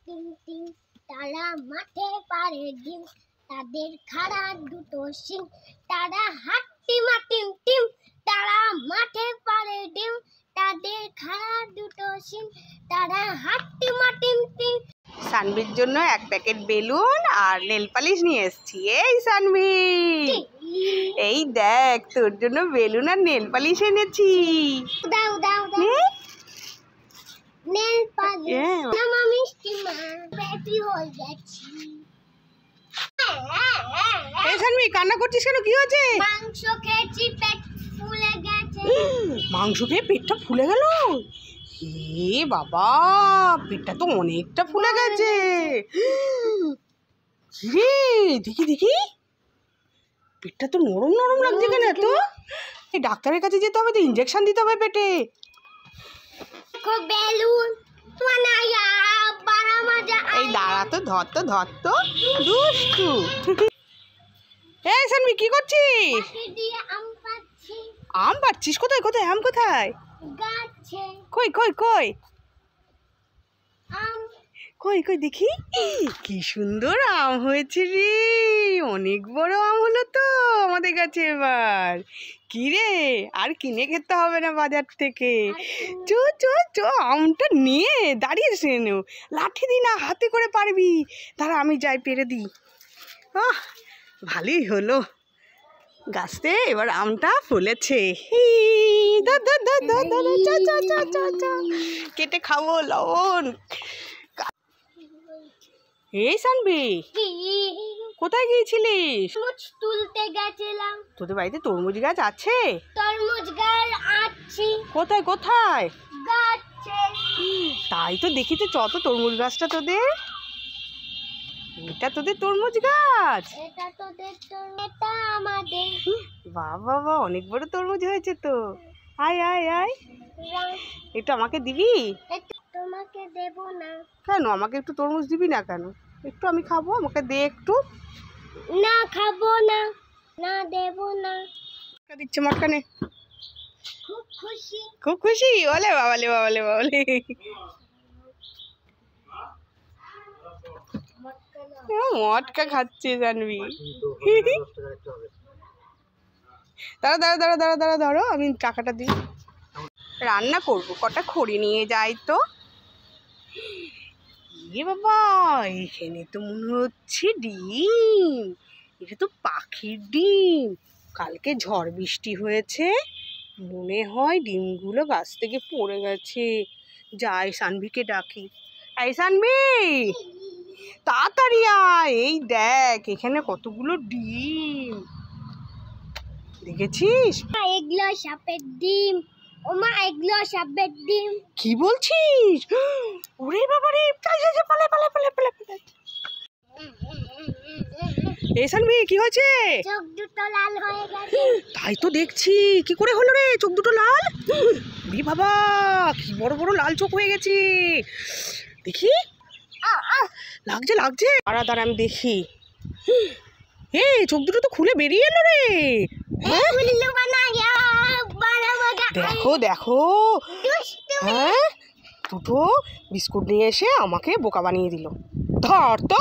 Team team তারা মাঠে পারে ডিম তাদের খাড়া দুটো শিং তারা হাট্টিমা টিম টিম তারা মাঠে পারে ডিম তাদের খাড়া দুটো শিং তারা হাট্টিমা টিম টিম। সানভির জন্য এক প্যাকেট বেলুন আর নেল পালিশ নিয়ে এসেছি। এই সানভি, এই দেখ তোর জন্য বেলুন আর নেল পালিশ এনেছি। দাও দাও দাও নেল পালিশ আমার মিষ্টি মা বেবি হয়ে গেছি। এই সানভি, কান্না করছিস কেন? কি হয়েছে? মাংস খেয়েছি, পেট ফুলে গেছে। মাংস খেয়ে পেটটা ফুলে গেল? হে বাবা, পেটটা তো অনেকটা ফুলে গেছে। রে দেখি দেখি, পেটটা তো নরম নরম লাগছে কেন? তো এই ডাক্তারের কাছে যেতে হবে, তো ইঞ্জেকশন দিতে হবে পেটে। বেলুন এই দাঁড়া তো, ধর তো ধর তো, দুষ্টু। এই সানভি, কি করছিস? আম পাচ্ছিস? কোথায় কোথায় আম? কোথায়? কই কই কই কই কই দেখি, কি সুন্দর আম হয়েছে রে, অনেক বড় আম হলো তো আমাদের কাছে এবার। কি রে, আর কিনে খেতে হবে না বাজার থেকে। চো চো চো, আমটা নিয়ে দাঁড়িয়ে নেও, লাঠি দি না, হাতে করে পারবি। তারা আমি যাই পেরে দিই। ভালোই হলো, গাছতে এবার আমটা ফুলেছে। কেটে খাবো, লবণ। এই সানভি, কোথায় গিয়েছিলিস? তুলতে গেছিলাম। তোদের বাড়িতে তরমুজ গাছ আছে? তরমুজ গাছ আছে। কোথায় কোথায়? গাছে। তাই তো দেখি, তো চ তো তরমুজ গাছটা তোদের। এটা তোদের তরমুজ গাছ? এটা তোদের, এটা আমাদের। বাবা বাবা, অনেক বড় তরমুজ হয়েছে তো। আয় আয় আয়, একটু আমাকে দিবি? তোমাকে দেব না। কেন? আমাকে একটু তরমুজ দিবি না কেন? একটু আমি খাবো, আমাকে দে একটু। না খাবো না, না দেব না। দিচ্ছে মটকা নে। খুব খুশি, খুব খুশি? ওলে বাবালে বাবালে বাবালে, মটকা খাচ্ছে জানবি। দাঁড়া দাঁড়া দাঁড়া দাঁড়া দাঁড়া ধরো, আমি টাকাটা দিই। রান্না করবো, কটা খড়ি নিয়ে যাই তো। এ বাবা, এখানে তো মনে হচ্ছে ডিম। এটা তো পাখির ডিম। কালকে ঝড় বৃষ্টি হয়েছে, মনে হয় ডিমগুলো গাছ থেকে পড়ে গেছে। যাই সানভিকে ডাকি। এই সানভি, তাড়াতাড়ি আয়, এই দেখ এখানে কতগুলো ডিম দেখেছিস? এগুলো সাপের ডিম। ওমা, এগুলো সাপের ডিম। কি বলছিস? ওরে বাবা রে, পালে পালে পালে পালে পালে। এই সানভি, কি হয়েছে? চোখ দুটো লাল হয়ে গেছে। তাই তো দেখছি, কি করে হলো রে চোখ দুটো লাল? রে বাবা, কি বড় বড় লাল চোখ হয়ে গেছে। দেখি, লাগছে লাগছে। দাঁড়া দাঁড়া, আমি দেখি। চোখ দুটো তো খুলে বেরিয়ে এলো রে। দেখো দেখো, হ্যাঁ, দুটো বিস্কুট নিয়ে এসে আমাকে বোকা বানিয়ে দিল। ধর তো।